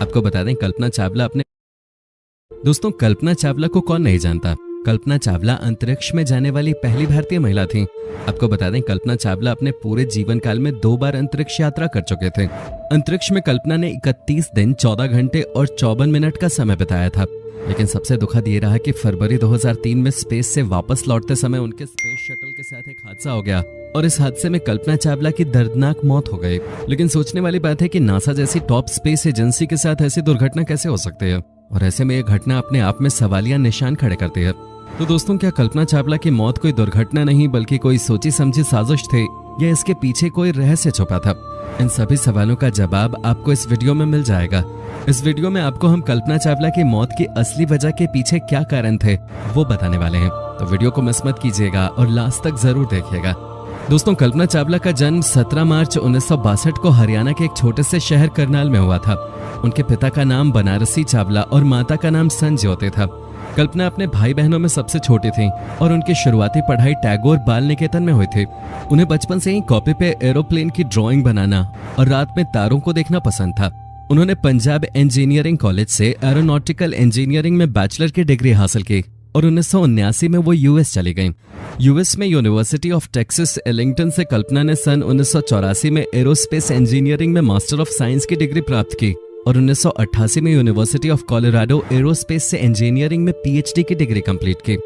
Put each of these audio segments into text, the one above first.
आपको बता दें कल्पना चावला अपने दोस्तों कल्पना चावला को कौन नहीं जानता। कल्पना चावला अंतरिक्ष में जाने वाली पहली भारतीय महिला थी। आपको बता दें कल्पना चावला अपने पूरे जीवन काल में 2 बार अंतरिक्ष यात्रा कर चुके थे। अंतरिक्ष में कल्पना ने 31 दिन 14 घंटे और 54 मिनट का समय बिताया था। लेकिन सबसे दुखद ये रहा कि फरवरी 2003 में स्पेस से वापस लौटते समय उनके स्पेस शटल के साथ एक हादसा हो गया और इस हादसे में कल्पना चावला की दर्दनाक मौत हो गई। लेकिन सोचने वाली बात है कि नासा जैसी टॉप स्पेस एजेंसी के साथ ऐसी दुर्घटना कैसे हो सकती है और ऐसे में यह घटना अपने आप में सवालिया निशान खड़े करती है। तो दोस्तों क्या कल्पना चावला की मौत कोई दुर्घटना नहीं बल्कि कोई सोची समझी साजिश थी या इसके पीछे कोई रहस्य छुपा था? इन सभी सवालों का जवाब आपको इस वीडियो में मिल जाएगा। इस वीडियो में आपको हम कल्पना चावला की मौत की असली वजह के पीछे क्या कारण थे वो बताने वाले हैं, तो वीडियो को मिस मत कीजिएगा और लास्ट तक जरूर देखिएगा। दोस्तों कल्पना चावला का जन्म 17 मार्च 1962 को हरियाणा के एक छोटे से शहर करनाल में हुआ था। उनके पिता का नाम बनारसी चावला और माता का नाम संज्योति था। कल्पना अपने भाई बहनों में सबसे छोटी थी और उनकी शुरुआती पढ़ाई टैगोर बाल निकेतन में हुई थी। उन्हें बचपन से ही कॉपी पे एरोप्लेन की ड्राइंग बनाना और रात में तारों को देखना पसंद था। उन्होंने पंजाब इंजीनियरिंग कॉलेज से एरोनॉटिकल इंजीनियरिंग में बैचलर की डिग्री हासिल की और 1979 में वो यूएस चली गईं। यूएस में यूनिवर्सिटी ऑफ टेक्सास एलिंगटन से कल्पना ने सन 1984 में एरोस्पेस इंजीनियरिंग में मास्टर ऑफ साइंस की डिग्री प्राप्त की और 1988 में यूनिवर्सिटी ऑफ कोलोराडो एरोस्पेस से इंजीनियरिंग में पीएचडी की डिग्री कंप्लीट की।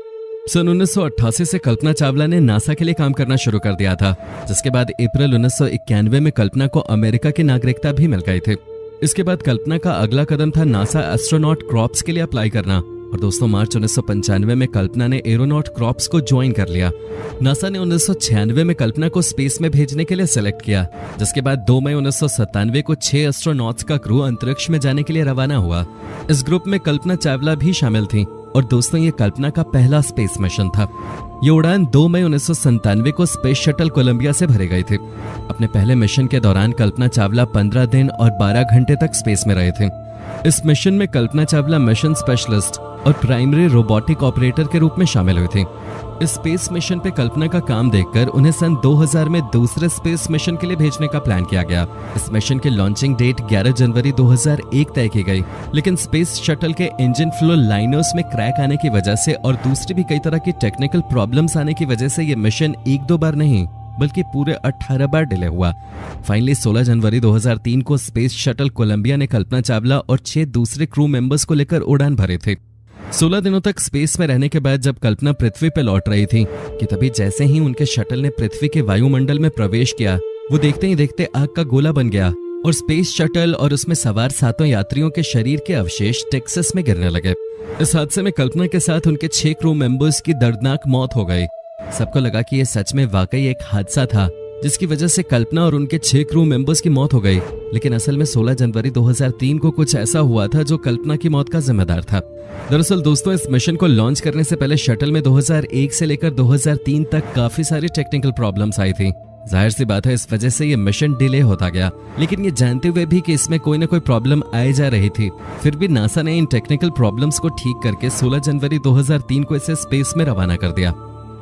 सन 1988 से कल्पना चावला ने नासा के लिए काम करना शुरू कर दिया था, जिसके बाद अप्रैल 1991 में कल्पना को अमेरिका की नागरिकता भी मिल गई थी। इसके बाद कल्पना का अगला कदम था नासा एस्ट्रोनॉट क्रॉप्स के लिए अप्लाई करना और दोस्तों मार्च 1995 में कल्पना ने एरोनॉट क्रॉप्स को ज्वाइन कर लिया। नासा ने 1996 में कल्पना को स्पेस में भेजने के लिए सिलेक्ट किया, जिसके बाद 2 मई 1997 को 6 एस्ट्रोनॉट्स का क्रू अंतरिक्ष में जाने के लिए रवाना हुआ। इस ग्रुप में कल्पना चावला भी शामिल थी और दोस्तों ये कल्पना का पहला स्पेस मिशन था। ये उड़ान 2 मई 1997 को स्पेस शटल कोलंबिया से भरी गई थी। अपने पहले मिशन के दौरान कल्पना चावला 15 दिन और 12 घंटे तक स्पेस में रहे थे। इस मिशन में कल्पना चावला मिशन स्पेशलिस्ट और प्राइमरी रोबोटिक ऑपरेटर के रूप में शामिल हुई थी। इस स्पेस मिशन पे कल्पना का काम देखकर उन्हें सन 2000 में दूसरे स्पेस मिशन के लिए भेजने का प्लान किया गया। इस मिशन की लॉन्चिंग डेट 11 जनवरी 2001 तय की गई, लेकिन स्पेस शटल के इंजन फ्लो लाइनर्स में क्रैक आने की वजह से और दूसरी भी कई तरह की टेक्निकल प्रॉब्लम्स आने की वजह से ये मिशन 1-2 बार नहीं बल्कि पूरे 18 बार डिले हुआ। फाइनली 16 जनवरी 2003 को स्पेस शटल कोलंबिया ने कल्पना चावला और 6 दूसरे क्रू मेंबर्स को लेकर उड़ान भरे थे। 16 दिनों तक स्पेस में रहने के बाद जब कल्पना पृथ्वी पर लौट रही थी कि तभी जैसे ही उनके शटल ने पृथ्वी के वायुमंडल में प्रवेश किया, वो देखते ही देखते आग का गोला बन गया और स्पेस शटल और उसमें सवार 7 यात्रियों के शरीर के अवशेष टेक्सास में गिरने लगे। इस हादसे में कल्पना के साथ उनके 6 क्रू मेंबर्स की दर्दनाक मौत हो गई। सबको लगा कि यह सच में वाकई एक हादसा था जिसकी वजह से कल्पना और उनके 6 क्रू मेंबर्स की मौत हो गई, लेकिन असल में 16 जनवरी 2003 को कुछ ऐसा हुआ था जो कल्पना की मौत का जिम्मेदार था। दरअसल दोस्तों इस मिशन को लॉन्च करने से पहले शटल में 2001 से लेकर 2003 तक काफी सारी टेक्निकल प्रॉब्लम्स आई थी। जाहिर सी बात है इस वजह से ये मिशन डिले होता गया, लेकिन ये जानते हुए भी कि इसमें कोई ना कोई प्रॉब्लम आई जा रही थी, फिर भी नासा ने इन टेक्निकल प्रॉब्लम्स को ठीक करके 16 जनवरी 2003 को इसे स्पेस में रवाना कर दिया।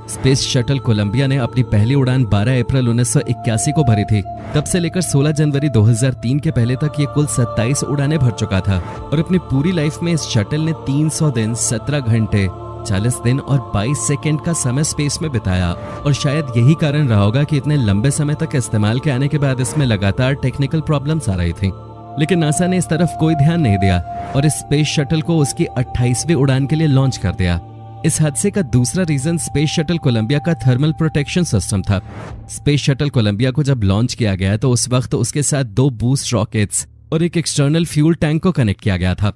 स्पेस शटल कोलंबिया ने अपनी पहली उड़ान 12 अप्रैल 1981 को भरी थी। तब से लेकर 16 जनवरी 2003 के पहले तक ये कुल 27 उड़ानें भर चुका था और अपनी पूरी लाइफ में इस शटल ने 300 दिन 17 घंटे 40 दिन और 22 सेकंड का समय स्पेस में बिताया और शायद यही कारण रहा होगा कि इतने लंबे समय तक इस्तेमाल के आने के बाद इसमें लगातार टेक्निकल प्रॉब्लम्स आ रही थी। लेकिन नासा ने इस तरफ कोई ध्यान नहीं दिया और इस स्पेस शटल को उसकी 28वीं उड़ान के लिए लॉन्च कर दिया। इस हादसे का दूसरा रीजन स्पेस शटल कोलंबिया का थर्मल प्रोटेक्शन सिस्टम था। स्पेस शटल कोलंबिया को जब लॉन्च किया गया तो उस वक्त उसके साथ 2 बूस्ट रॉकेट्स और एक एक्सटर्नल फ्यूल टैंक को कनेक्ट किया गया था।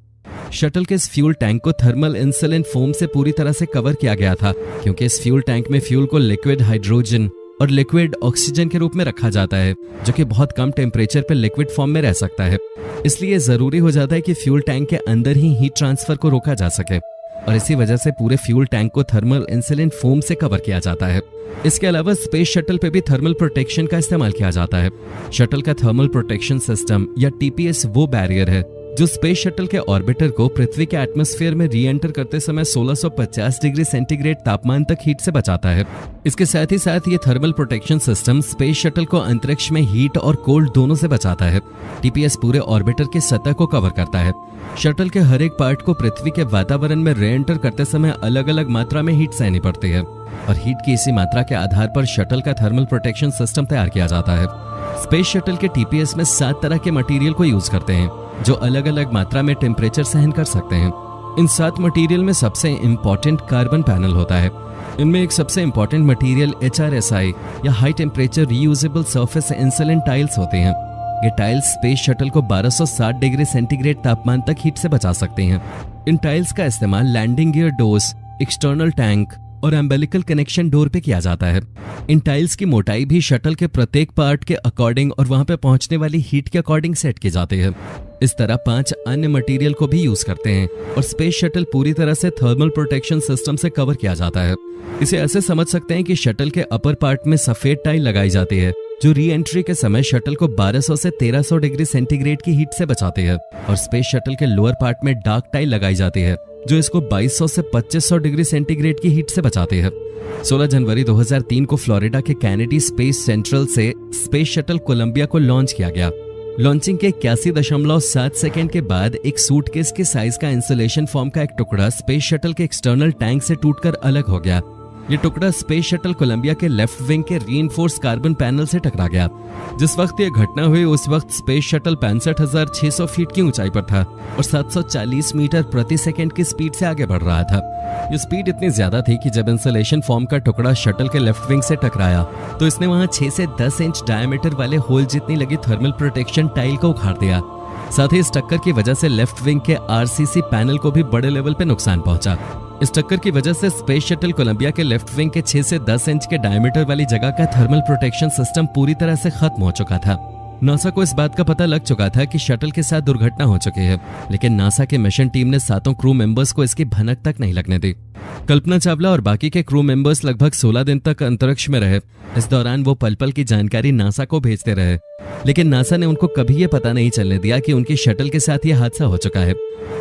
शटल के इस फ्यूल टैंक को थर्मल इंसुलिन फोम से पूरी तरह से कवर किया गया था, क्योंकि इस फ्यूल टैंक में फ्यूल को लिक्विड हाइड्रोजन और लिक्विड ऑक्सीजन के रूप में रखा जाता है, जो कि बहुत कम टेम्परेचर पर लिक्विड फॉर्म में रह सकता है। इसलिए जरूरी हो जाता है कि फ्यूल टैंक के अंदर ही हीट ट्रांसफर को रोका जा सके और इसी वजह से पूरे फ्यूल टैंक को थर्मल इंसुलिन फोम से कवर किया जाता है। इसके अलावा स्पेस शटल पे भी थर्मल प्रोटेक्शन का इस्तेमाल किया जाता है। शटल का थर्मल प्रोटेक्शन सिस्टम या टीपीएस वो बैरियर है जो स्पेस शटल के ऑर्बिटर को पृथ्वी के एटमॉस्फेयर में री एंटर करते समय 1650 डिग्री सेंटीग्रेड तापमान तक हीट से बचाता है। इसके साथ ही साथ ये thermal protection system space shuttle को अंतरिक्ष में हीट और कोल्ड दोनों से बचाता है। टीपीएस पूरे ऑर्बिटर की सतह को कवर करता है। शटल के हर एक पार्ट को पृथ्वी के वातावरण में री एंटर करते समय अलग अलग मात्रा में हीट सहनी पड़ती है और हीट की इसी मात्रा के आधार पर शटल का थर्मल प्रोटेक्शन सिस्टम तैयार किया जाता है। स्पेस शटल के टीपीएस में 7 तरह के मटेरियल को यूज करते हैं जो अलग अलग मात्रा में टेम्परेचर सहन कर सकते हैं। इन 7 मटेरियल में सबसे इंपॉर्टेंट कार्बन पैनल होता है। इनमें एक सबसे इंपॉर्टेंट मटेरियल HRSI या high temperature reusable surface इंसुलेंट tiles होते हैं। ये टाइल्स स्पेस शटल को 1260 डिग्री सेंटीग्रेड तापमान तक हीट से बचा सकते हैं। इन टाइल्स का इस्तेमाल landing gear doors, external tank और एम्बेलिकल कनेक्शन डोर पे किया जाता है। इन टाइल्स की मोटाई भी शटल के प्रत्येक पार्ट के अकॉर्डिंग और वहां पे पहुंचने वाली हीट के अकॉर्डिंग सेट की जाती है। इस तरह 5 अन्य मटेरियल को भी यूज करते हैं और स्पेस शटल पूरी तरह से थर्मल प्रोटेक्शन सिस्टम से कवर किया जाता है। इसे ऐसे समझ सकते हैं कि शटल के अपर पार्ट में सफेद टाइल लगाई जाती है जो री एंट्री के समय शटल को 1200 से 1300 डिग्री सेंटीग्रेड की हीट से बचाती है, और स्पेस शटल के लोअर पार्ट में डार्क टाइल लगाई जाती है जो इसको 2200 से 2500 डिग्री सेंटीग्रेड की हीट से बचाती है। 16 जनवरी 2003 को फ्लोरिडा के कैनेडी स्पेस सेंट्रल से स्पेस शटल कोलंबिया को लॉन्च किया गया। लॉन्चिंग के 81.7 सेकेंड के बाद एक सूटकेस के साइज का इंसुलेशन फोम का एक टुकड़ा स्पेस शटल के एक्सटर्नल टैंक से टूटकर अलग हो गया। ये टुकड़ा स्पेस शटल कोलंबिया के लेफ्ट विंग के रीइंफोर्स कार्बन पैनल से टकरा गया। जिस वक्त ये घटना हुई उस वक्त स्पेस शटल 65,600 फीट की ऊंचाई पर था और 740 मीटर प्रति सेकंड की स्पीड से आगे बढ़ रहा था। ये स्पीड इतनी ज्यादा थी कि जब इंसुलेशन फॉर्म का टुकड़ा शटल के लेफ्ट विंग से टकराया तो इसने वहां 6 से 10 इंच डायमीटर वाले होल जितनी लगी थर्मल प्रोटेक्शन टाइल को उखाड़ दिया। साथ ही इस टक्कर की वजह से लेफ्ट विंग के आरसीसी पैनल को भी बड़े लेवल पे नुकसान पहुंचा। इस टक्कर की वजह से स्पेस शटल कोलंबिया के लेफ्ट विंग के 6 से 10 इंच के डायमीटर वाली जगह का थर्मल प्रोटेक्शन सिस्टम पूरी तरह से खत्म हो चुका था। नासा को इस बात का पता लग चुका था कि शटल के साथ दुर्घटना हो चुकी है, लेकिन नासा के मिशन टीम ने 7 क्रू मेंबर्स को इसकी भनक तक नहीं लगने दी। कल्पना चावला और बाकी के क्रू मेंबर्स लगभग 16 दिन तक अंतरिक्ष में रहे। इस दौरान वो पल पल की जानकारी नासा को भेजते रहे, लेकिन नासा ने उनको कभी ये पता नहीं चलने दिया कि उनकी शटल के साथ ये हादसा हो चुका है।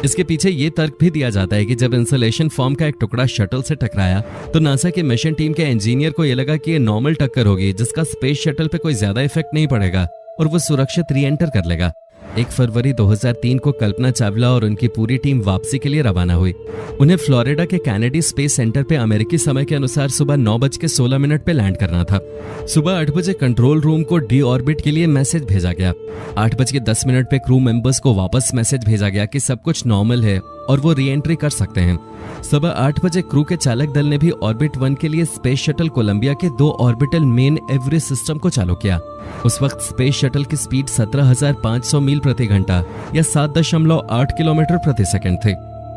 इसके पीछे ये तर्क भी दिया जाता है कि जब इंसुलेशन फॉर्म का एक टुकड़ा शटल से टकराया तो नासा के मिशन टीम के इंजीनियर को ये लगा कि ये नॉर्मल टक्कर होगी जिसका स्पेस शटल पे कोई ज्यादा इफेक्ट नहीं पड़ेगा और वो सुरक्षित री एंटर कर लेगा। 1 फरवरी 2003 को कल्पना चावला और उनकी पूरी टीम वापसी के लिए रवाना हुई। उन्हें फ्लोरिडा के कैनेडी स्पेस सेंटर पे अमेरिकी समय के अनुसार सुबह 9:16 पे लैंड करना था। सुबह 8 बजे कंट्रोल रूम को डी ऑर्बिट के लिए मैसेज भेजा गया। 8:10 पे क्रू मेंबर्स को वापस मैसेज भेजा गया कि सब कुछ नॉर्मल है और वो री एंट्री कर सकते हैं। सुबह 8 बजे क्रू के चालक दल ने भी ऑर्बिट 1 के लिए स्पेस शटल कोलंबिया के 2 ऑर्बिटल मेन एवरेज सिस्टम को चालू किया। उस वक्त स्पेस शटल की स्पीड 17,500 मील प्रति घंटा या 7.8 किलोमीटर प्रति सेकंड थी।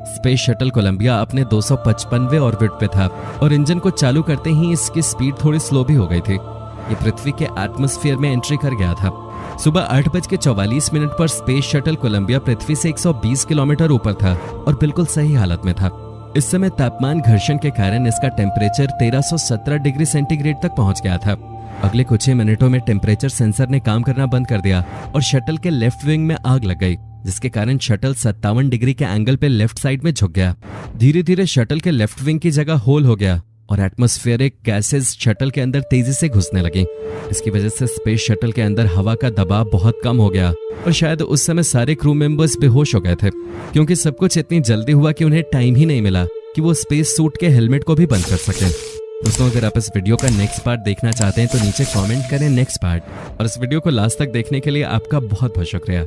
स्पेस शटल कोलंबिया अपने 255वें ऑर्बिट पे था और इंजन को चालू करते ही इसकी स्पीड थोड़ी स्लो भी हो गई थी। ये पृथ्वी के एटमॉस्फेयर में एंट्री कर गया था। सुबह 8:44 पर स्पेस शटल कोलंबिया पृथ्वी से 120 किलोमीटर ऊपर था और बिल्कुल सही हालत में था। इस समय तापमान घर्षण के कारण इसका टेम्परेचर 1317 डिग्री सेंटीग्रेड तक पहुंच गया था। अगले कुछ ही मिनटों में टेम्परेचर सेंसर ने काम करना बंद कर दिया और शटल के लेफ्ट विंग में आग लग गई, जिसके कारण शटल 57 डिग्री के एंगल पे लेफ्ट साइड में झुक गया। धीरे धीरे शटल के लेफ्ट विंग की जगह होल हो गया और एटमॉस्फेरिक गैसेस शटल के अंदर तेजी से घुसने लगी। इसकी वजह से स्पेस शटल के अंदर हवा का दबाव बहुत कम हो गया और शायद उस समय सारे क्रू मेंबर्स बेहोश हो गए थे, क्योंकि सब कुछ इतनी जल्दी हुआ कि उन्हें टाइम ही नहीं मिला कि वो स्पेस सूट के हेलमेट को भी बंद कर सकें। दोस्तों, अगर आप इस वीडियो का नेक्स्ट पार्ट देखना चाहते हैं तो नीचे कमेंट करें नेक्स्ट पार्ट, और इस वीडियो को लास्ट तक देखने के लिए आपका बहुत बहुत शुक्रिया।